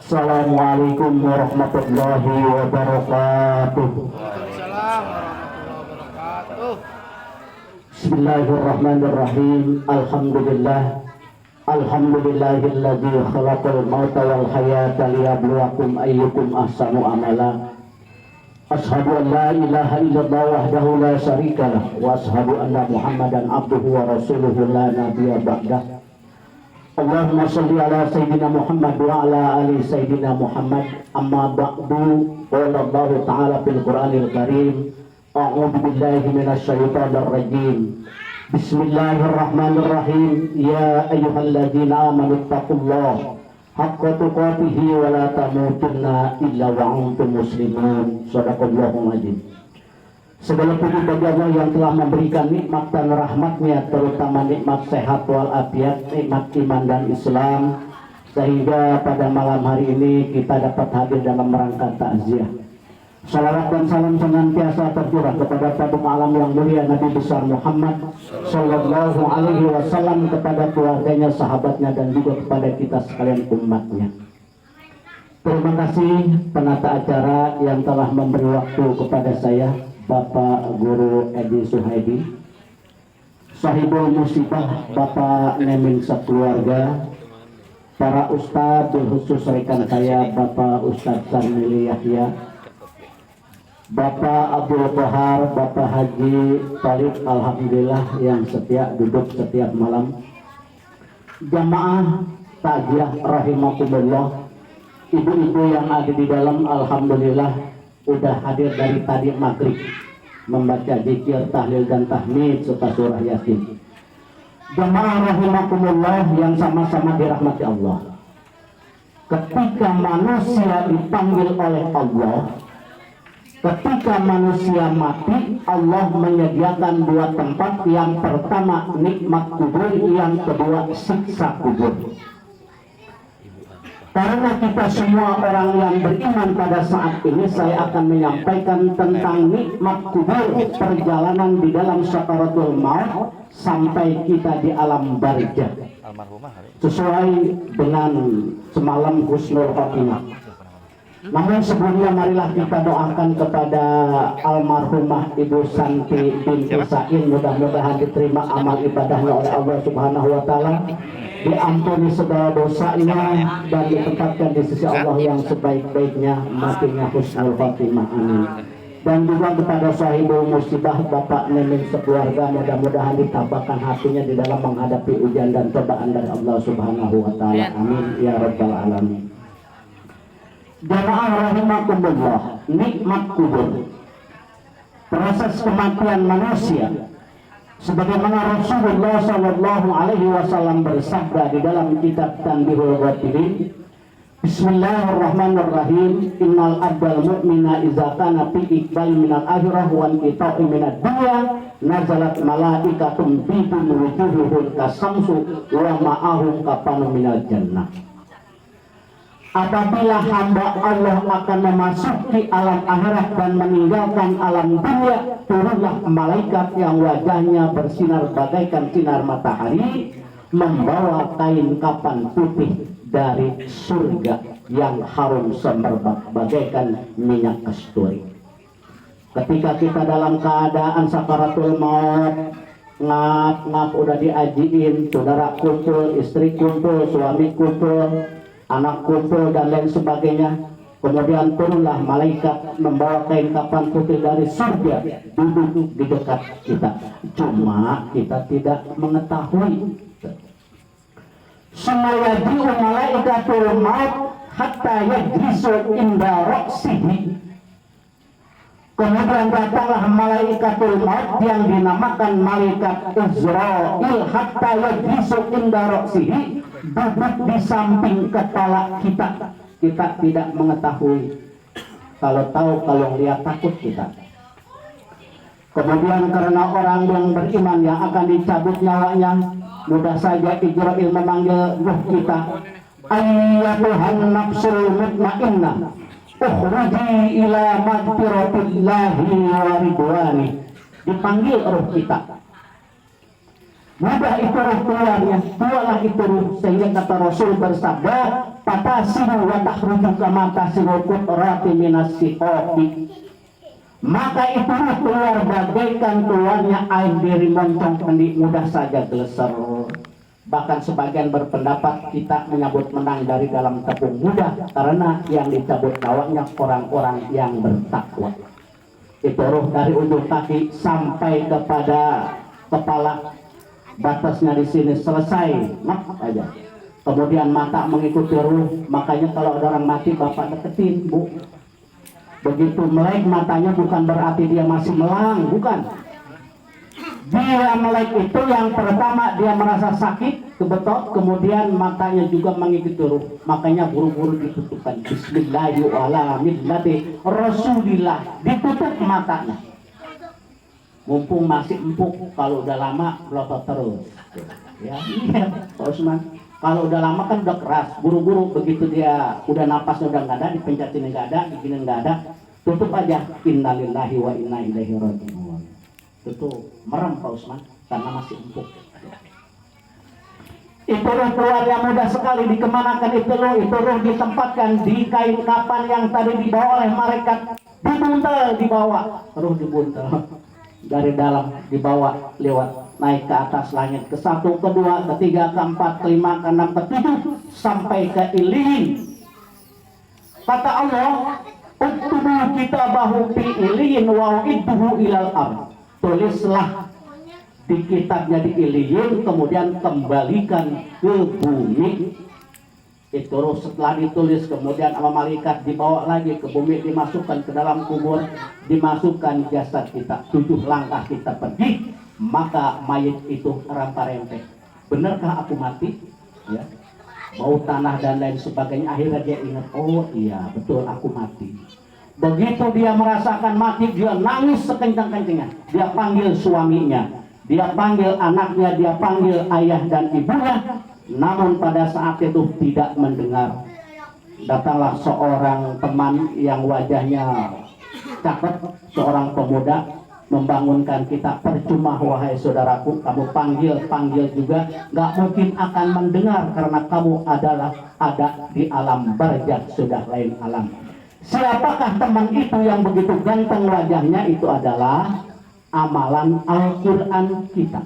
Assalamualaikum warahmatullahi wabarakatuh. Waalaikumsalam warahmatullahi wabarakatuh. Bismillahirrahmanirrahim. Alhamdulillahilladzi khalaqal mauta wal hayata liyabluwakum ayyukum ahsanu amala. Ashhadu an la ilaha illallah wahdahu la syarikalah wa ashhadu anna Muhammadan abduhu wa rasuluhu la nabiyya ba'dah. Allahumma sholli ala sayyidina Muhammad wa ala ali sayyidina Muhammad. Amma ba'du. Qala Allah ta'ala fil Qur'anil Karim, a'udzu billahi minasy syaithanir rajim. Bismillahirrahmanirrahim. Ya ayyuhalladzina amanu taqullaha haqqa tuqatih wa la tamutunna illa wa antum muslimun. Shadaqallahul adzim. Segala puji bagi Allah yang telah memberikan nikmat dan rahmatnya, terutama nikmat sehat walafiat, nikmat iman dan Islam, sehingga pada malam hari ini kita dapat hadir dalam rangka takziah. Salawat dan salam senantiasa tercurah kepada tabung alam yang mulia Nabi besar Muhammad Sallallahu Alaihi Wasallam, kepada keluarganya, sahabatnya, dan juga kepada kita sekalian umatnya. Terima kasih penata acara yang telah memberi waktu kepada saya, Bapak Guru Edi Suhaidi, Sahibul Musibah Bapak Nemin sekeluarga, para ustadz, khusus rekan saya Bapak Ustadz Sarmili Yahya, Bapak Abdul Kohar, Bapak Haji Talib, alhamdulillah yang setia duduk setiap malam, jamaah takziah rahimakumullah, ibu-ibu yang ada di dalam, alhamdulillah udah hadir dari tadi maghrib membaca zikir, tahlil dan tahmid serta surah Yasin. Jemaah rahimakumullah yang sama-sama dirahmati Allah, ketika manusia dipanggil oleh Allah, ketika manusia mati, Allah menyediakan dua tempat. Yang pertama nikmat kubur, yang kedua siksa kubur. Karena kita semua orang yang beriman pada saat ini, saya akan menyampaikan tentang nikmat kubur, perjalanan di dalam sakaratul maut sampai kita di alam barzakh, sesuai dengan semalam husnul khotimah. Namun sebelumnya marilah kita doakan kepada almarhumah Ibu Santi binti Sain, mudah-mudahan diterima amal ibadahnya oleh Allah Subhanahu wa taala, diampuni segala dosanya dan ditempatkan di sisi Allah yang sebaik-baiknya, matinya husnul khotimah, amin. Dan juga kepada sahibul musibah Bapak Nemin sekeluarga, mudah-mudahan ditabahkan hatinya di dalam menghadapi ujian dan cobaan dari Allah Subhanahu wa taala, amin ya rabbal alamin. Jamaah rahimakumullah, nikmat kubur, proses kematian manusia, sebagaimana Rasulullah Sallallahu Alaihi Wasallam bersabda di dalam kitab Tanbihul Ghafilin, Bismillahirrahmanirrahim, innal abdal mu'mina iza kana fi iqbal minal akhirah wa inqita'i minad dunya nazalat malaikatun bidun wujuhuhum kasamsu wa ma'ahum kafanu minal jannah. Apabila hamba Allah akan memasuki alam akhirat dan meninggalkan alam dunia, turunlah malaikat yang wajahnya bersinar bagaikan sinar matahari, membawa kain kapan putih dari surga yang harum semerbak bagaikan minyak kasturi. Ketika kita dalam keadaan sakaratul maut, ngap udah diajiin, saudara kumpul, istri kumpul, suami kumpul, anak kumpul dan lain sebagainya, kemudian turunlah malaikat membawa kain kapan putih dari surga, duduk di dekat kita, cuma kita tidak mengetahui. Sumayaji'u malaikatul maut hatta yajlisu inda ra'sihi. Kemudian datanglah malaikatul maut yang dinamakan malaikat Izrail hatta yajlisu inda ra'sihi, duduk di samping kepala kita. Kita tidak mengetahui. Kalau tahu, kalau lihat takut kita. Kemudian karena orang yang beriman yang akan dicabut nyawanya, mudah saja Izrail memanggil ruh kita, ayyatuhan nafsul mutmainnah ukhruji ila magfiratillahi wa ridwani. Dipanggil ruh kita, mudah itu ruh keluarnya, tualah itu ruh, sehingga kata Rasul bersabda, patasiru wa tahruju kama tasiru qutrati minas siqaqi. Maka itu ruh keluar bagaikan keluarnya air dari moncong kendi, mudah saja geleser. Bahkan sebagian berpendapat kita menyambut menang dari dalam tepung mudah, karena yang dicabut nyawanya orang-orang yang bertakwa. Itu ruh dari ujung kaki sampai kepada kepala, batasnya di sini selesai, mak aja. Kemudian mata mengikuti ruh, makanya kalau ada orang mati bapak deketin, bu. Begitu melek matanya bukan berarti dia masih melang, bukan. Dia melek itu yang pertama dia merasa sakit, kebetot, kemudian matanya juga mengikuti ruh. Makanya buru-buru ditutupkan. Bismillahirrahmanirrahim. Rasulillah, ditutup matanya. Mumpung masih empuk, kalau udah lama melotot terus. Ya, iya, Pak Usman. Kalau udah lama kan udah keras, buru-buru begitu dia udah napasnya udah nggak ada, dipencetin nggak ada, begini nggak ada, tutup aja. Innalillahi wa inna ilaihi raji'un. Tutup, merem Pak Usman, karena masih empuk. Itu ruh keluar yang mudah sekali dikemanakan itu ruh ditempatkan di kain kapan yang tadi dibawa oleh malaikat, dibuntel dibawa, ruh dibuntel dari dalam dibawa lewat naik ke atas langit ke satu, ke dua, ke tiga, ke empat, ke lima, ke enam, ke tujuh sampai ke iliyin. Kata Allah, uktubu kitabahu fi iliyin wa idduhu ilal ardh. Tulislah di kitabnya di iliyin, kemudian kembalikan ke bumi. Itu ruh setelah ditulis kemudian sama malaikat dibawa lagi ke bumi, dimasukkan ke dalam kubur, dimasukkan jasad kita, 7 langkah kita pergi, maka mayit itu rampa-rempeh. Benarkah aku mati? Ya, bau tanah dan lain sebagainya. Akhirnya dia ingat, oh iya betul aku mati. Begitu dia merasakan mati, dia nangis sekencang-kencangnya. Dia panggil suaminya, dia panggil anaknya, dia panggil ayah dan ibunya. Namun pada saat itu tidak mendengar. Datanglah seorang teman yang wajahnya cakep, seorang pemuda, membangunkan kita. Percuma wahai saudaraku, kamu panggil juga, gak mungkin akan mendengar, karena kamu adalah ada di alam barzakh, sudah lain alam. Siapakah teman itu yang begitu ganteng wajahnya? Itu adalah amalan Al-Quran kita.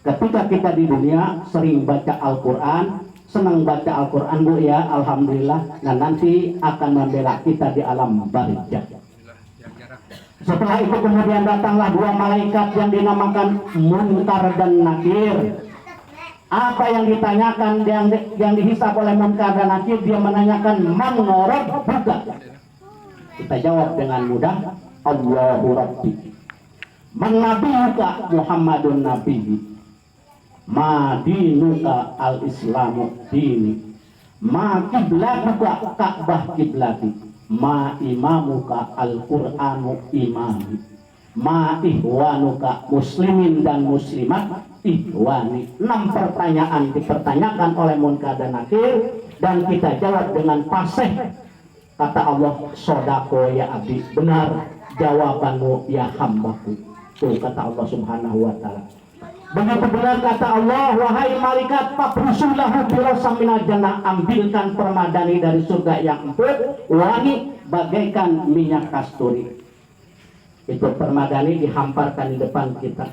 Ketika kita di dunia sering baca Al-Quran, senang baca Al-Quran bu ya, alhamdulillah. Nah nanti akan membela kita di alam barzakh. Setelah itu kemudian datanglah 2 malaikat yang dinamakan Munkar dan Nakir. Apa yang ditanyakan, yang dihisab oleh Munkar dan Nakir? Dia menanyakan, man rabbuka? Kita jawab dengan mudah, Allahu Rabbi. Man nabiyuka? Muhammadun Nabi. Ma dinuka al-islamu dini. Ma kiblatuka Ka'bah kiblati. Ma imamuka al-Qur'anu imami. Ma ihwanuka muslimin dan muslimat ihwani. 6 pertanyaan dipertanyakan oleh Munkar dan Nakir, dan kita jawab dengan fasih. Kata Allah, sodako ya abdi, benar jawabanmu ya hambaku. Tuh kata Allah subhanahu wa ta'ala. Begitu benar kata Allah, wahai malaikat, fabrusulahu birasam minal jannah, ambilkan permadani dari surga yang empuk, wangi bagaikan minyak kasturi. Itu permadani dihamparkan di depan kita.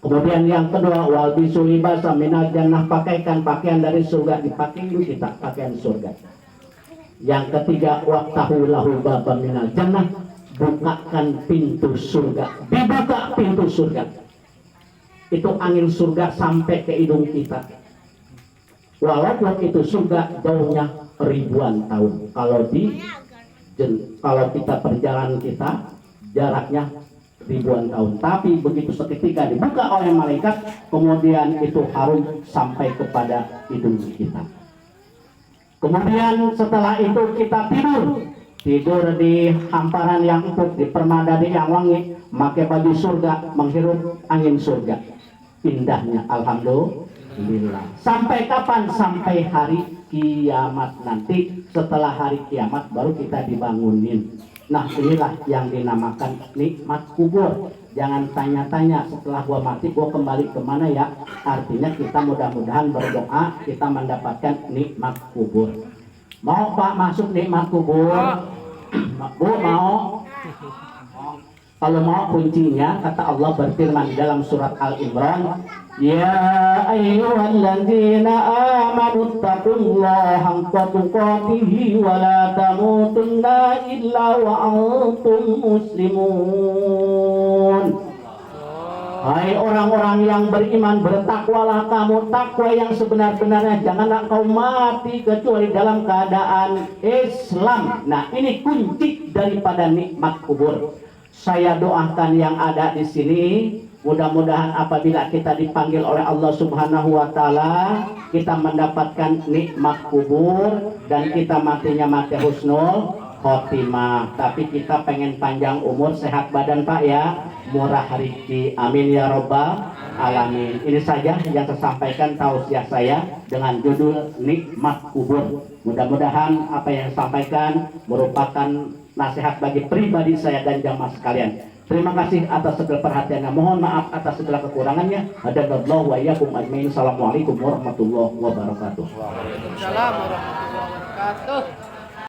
Kemudian yang kedua, wal bisulibasa minal jannah, pakaikan pakaian dari surga, dipakai kita pakaian surga. Yang ketiga, waqtahu lahu baban minal jannah, bukakan pintu surga, dibuka pintu surga. Itu angin surga sampai ke hidung kita. Walaupun itu surga jauhnya ribuan tahun. Kalau kita perjalanan kita jaraknya ribuan tahun. Tapi begitu seketika dibuka oleh malaikat, kemudian itu harum sampai kepada hidung kita. Kemudian setelah itu kita tidur di hamparan yang empuk, di permadani yang wangi, pakai baju surga, menghirup angin surga. Indahnya, alhamdulillah. Sampai kapan? Sampai hari kiamat nanti. Setelah hari kiamat baru kita dibangunin. Nah inilah yang dinamakan nikmat kubur. Jangan tanya-tanya setelah gua mati gua kembali kemana ya. Artinya kita mudah-mudahan berdoa kita mendapatkan nikmat kubur. Mau Pak masuk nikmat kubur? Bu mau? Kalau mau kuncinya kata Allah berfirman dalam surat Al-Imran, ya ayyuhalladzina amanu taqullaha haqqa tuqatih wa la tamutunna illa wa antum muslimun. Hai orang-orang yang beriman, bertakwalah kamu takwa yang sebenar-benarnya, janganlah kau mati kecuali dalam keadaan Islam. Nah, ini kunci daripada nikmat kubur. Saya doakan yang ada di sini, mudah-mudahan apabila kita dipanggil oleh Allah Subhanahu wa taala, kita mendapatkan nikmat kubur dan kita matinya mati husnul khotimah. Tapi kita pengen panjang umur, sehat badan Pak ya, murah rezeki. Amin ya robbal alamin. Ini saja yang saya sampaikan tausiah saya dengan judul nikmat kubur. Mudah-mudahan apa yang saya sampaikan merupakan nasihat bagi pribadi saya dan jamaah sekalian. Terima kasih atas segala perhatiannya. Mohon maaf atas segala kekurangannya. Hadadallahu wa iyyakum ajmain. Assalamualaikum warahmatullahi wabarakatuh. Waalaikumsalam warahmatullahi wabarakatuh.